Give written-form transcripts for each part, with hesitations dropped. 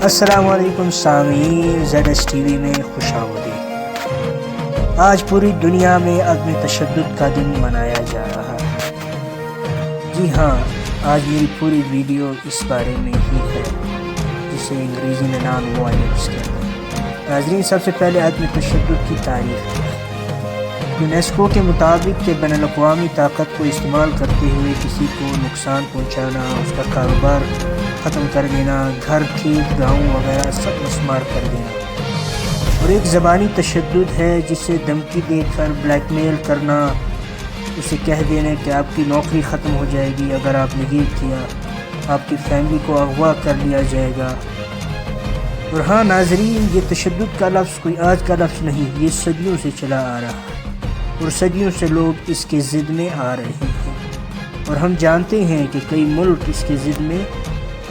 السلام علیکم سامعین، زیڈ ایس ٹی وی میں خوش آمدید۔ آج پوری دنیا میں عدم تشدد کا دن منایا جا رہا ہے۔ جی ہاں، آج میری پوری ویڈیو اس بارے میں ہی ہے، جسے انگریزی میں نان وائلنس کہتے ہیں۔ ناظرین، سب سے پہلے عدم تشدد کی تعریف ہے۔ یونیسکو کے مطابق کہ بین الاقوامی طاقت کو استعمال کرتے ہوئے کسی کو نقصان پہنچانا، اس کا کاروبار ختم کر دینا، گھر، کھیت، گاؤں وغیرہ سب مسمار کر دینا۔ اور ایک زبانی تشدد ہے، جسے دھمکی دے کر بلیک میل کرنا، اسے کہہ دینا کہ آپ کی نوکری ختم ہو جائے گی اگر آپ نے یہ کیا، آپ کی فیملی کو اغوا کر لیا جائے گا۔ اور ہاں ناظرین، یہ تشدد کا لفظ کوئی آج کا لفظ نہیں، یہ صدیوں سے چلا آ رہا ہے اور صدیوں سے لوگ اس کے ضد میں آ رہے ہیں، اور ہم جانتے ہیں کہ کئی ملک اس کے ضد میں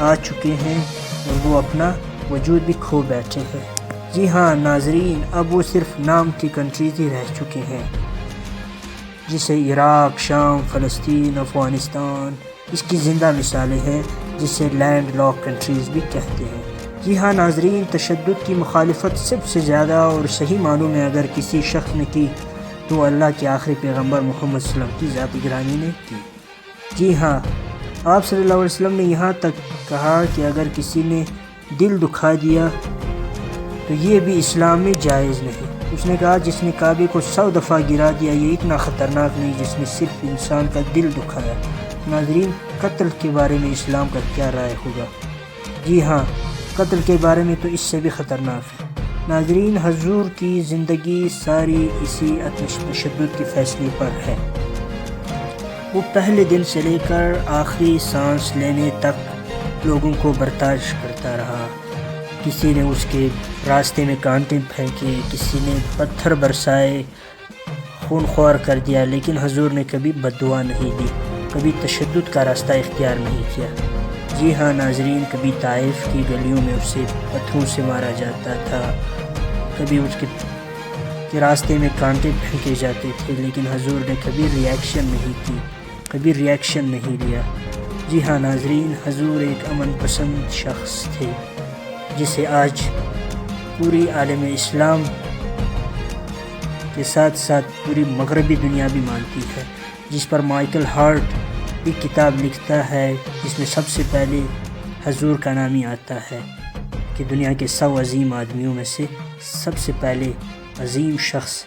آ چکے ہیں اور وہ اپنا وجود بھی کھو بیٹھے ہیں۔ جی ہاں ناظرین، اب وہ صرف نام کی کنٹریز ہی رہ چکے ہیں، جسے عراق، شام، فلسطین، افغانستان اس کی زندہ مثالیں ہیں، جسے لینڈ لاک کنٹریز بھی کہتے ہیں۔ جی ہاں ناظرین، تشدد کی مخالفت سب سے زیادہ اور صحیح معنوں میں اگر کسی شخص نے کی تو اللہ کے آخری پیغمبر محمد صلی اللہ علیہ وسلم کی ذات گرامی نے کی۔ جی ہاں، آپ صلی اللہ علیہ وسلم نے یہاں تک کہا کہ اگر کسی نے دل دکھا دیا تو یہ بھی اسلام میں جائز نہیں۔ اس نے کہا جس نے کعبے کو 100 دفعہ گرا دیا یہ اتنا خطرناک نہیں جس نے صرف انسان کا دل دکھایا۔ ناظرین، قتل کے بارے میں اسلام کا کیا رائے ہوگا؟ جی ہاں، قتل کے بارے میں تو اس سے بھی خطرناک ہے۔ ناظرین، حضور کی زندگی ساری اسی عدم تشدد کے فیصلے پر ہے۔ وہ پہلے دن سے لے کر آخری سانس لینے تک لوگوں کو برداشت کرتا رہا۔ کسی نے اس کے راستے میں کانٹے پھینکے، کسی نے پتھر برسائے، خون خوار کر دیا، لیکن حضور نے کبھی بد دعا نہیں دی، کبھی تشدد کا راستہ اختیار نہیں کیا۔ جی ہاں ناظرین، کبھی طائف کی گلیوں میں اسے پتھروں سے مارا جاتا تھا، کبھی اس کے راستے میں کانٹے پھینکے جاتے تھے، لیکن حضور نے کبھی ریاکشن نہیں کی، کبھی ریاکشن نہیں لیا۔ جی ہاں ناظرین، حضور ایک امن پسند شخص تھے، جسے آج پوری عالم اسلام کے ساتھ ساتھ پوری مغربی دنیا بھی مانتی ہے، جس پر مائیکل ہارٹ بھی کتاب لکھتا ہے، جس میں سب سے پہلے حضور کا نام ہی آتا ہے کہ دنیا کے 100 عظیم آدمیوں میں سے سب سے پہلے عظیم شخص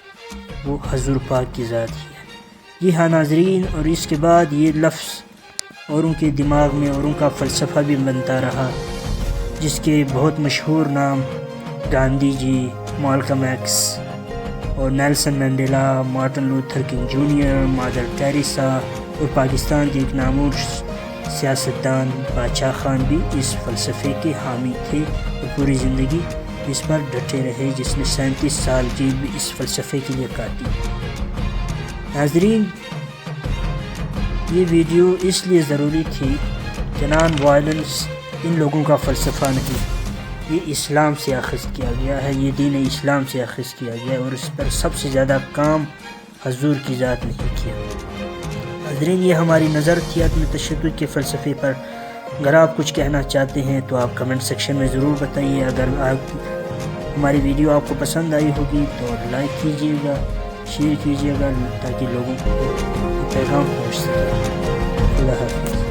وہ حضور پاک کی ذات ہی ہے۔ جی ہاں ناظرین، اور اس کے بعد یہ لفظ اوروں کے دماغ میں اوروں کا فلسفہ بھی بنتا رہا، جس کے بہت مشہور نام گاندھی جی، مالکم ایکس اور Nelson Mandela, Martin Luther king junior, مادر ٹیریسا اور پاکستان کے ایک نامور سیاستدان باچا خان بھی اس فلسفے کے حامی تھے اور پوری زندگی اس پر ڈٹے رہے، جس نے 37 سال جیل بھی اس فلسفے کے لیے کاٹی۔ ناظرین، یہ ویڈیو اس لیے ضروری تھی کہ نان وائلنس ان لوگوں کا فلسفہ نہیں، یہ اسلام سے اخذ کیا گیا ہے، یہ دین اسلام سے اخذ کیا گیا ہے، اور اس پر سب سے زیادہ کام حضور کی ذات نے کیا۔ ناظرین، یہ ہماری نظر تھی عدم تشدد کے فلسفے پر۔ اگر آپ کچھ کہنا چاہتے ہیں تو آپ کمنٹ سیکشن میں ضرور بتائیے۔ اگر ہماری ویڈیو آپ کو پسند آئی ہوگی تو لائک کیجیے گا، شیئر کیجیے گا، تاکہ لوگوں کو پیغام پہنچ سکے۔ اللہ حافظ۔